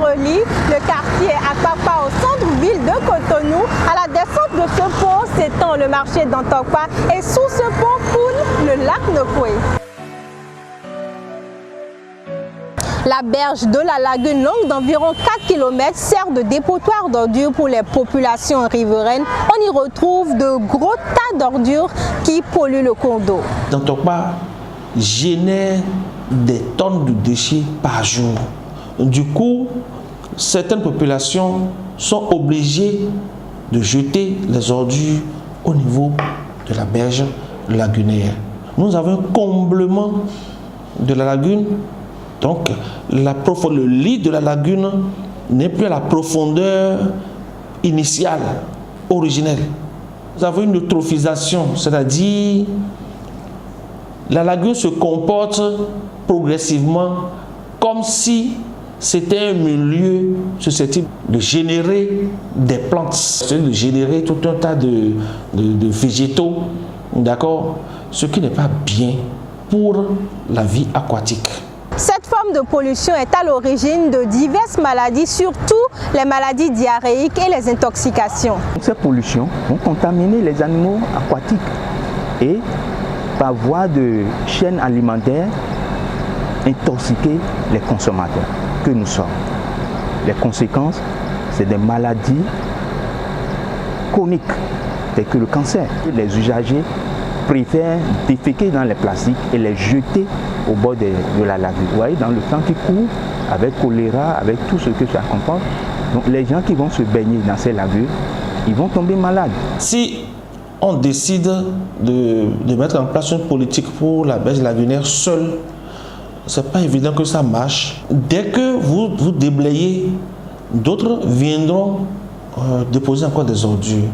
relie le quartier Akpakpa au centre-ville de Cotonou. À la descente de ce pont s'étend le marché d'Antokpa et sous ce pont coule le lac Nokoué. La berge de la lagune, longue d'environ 4 km, sert de dépotoir d'ordures pour les populations riveraines. On y retrouve de gros tas d'ordures qui polluent le cours d'eau. Antokpa génère des tonnes de déchets par jour. Du coup, certaines populations sont obligées de jeter les ordures au niveau de la berge lagunaire. Nous avons un comblement de la lagune. Donc, le lit de la lagune n'est plus à la profondeur initiale, originelle. Nous avons une eutrophisation, c'est-à-dire la lagune se comporte progressivement comme si c'était un milieu susceptible de générer des plantes, de générer tout un tas de végétaux, d'accord, ce qui n'est pas bien pour la vie aquatique. Cette forme de pollution est à l'origine de diverses maladies, surtout les maladies diarrhéiques et les intoxications. Ces pollutions vont contaminer les animaux aquatiques et, par voie de chaîne alimentaire, intoxiquer les consommateurs que nous sommes. Les conséquences, c'est des maladies chroniques, telles que le cancer. Les usagers préfèrent déféquer dans les plastiques et les jeter au bord de la lagune. Vous voyez, dans le temps qui court, avec choléra, avec tout ce que ça comporte, donc les gens qui vont se baigner dans ces lagunes, ils vont tomber malades. Si on décide de mettre en place une politique pour la berge lagunaire seule, ce n'est pas évident que ça marche. Dès que vous déblayez, d'autres viendront déposer encore des ordures.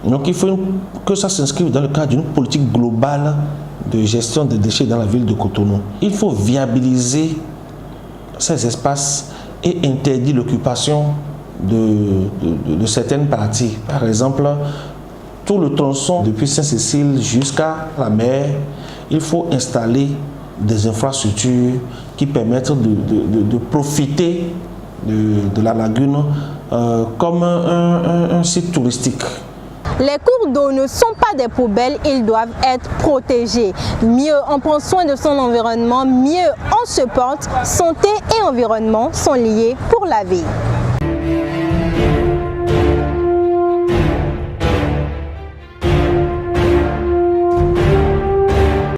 Donc il faut que ça s'inscrive dans le cadre d'une politique globale de gestion des déchets dans la ville de Cotonou. Il faut viabiliser ces espaces et interdire l'occupation de certaines parties. Par exemple, tout le tronçon depuis Saint-Cécile jusqu'à la mer, il faut installer des infrastructures qui permettent de profiter de la lagune comme un site touristique. Les cours d'eau ne sont pas des poubelles, ils doivent être protégés. Mieux on prend soin de son environnement, mieux on se porte. Santé et environnement sont liés pour la vie.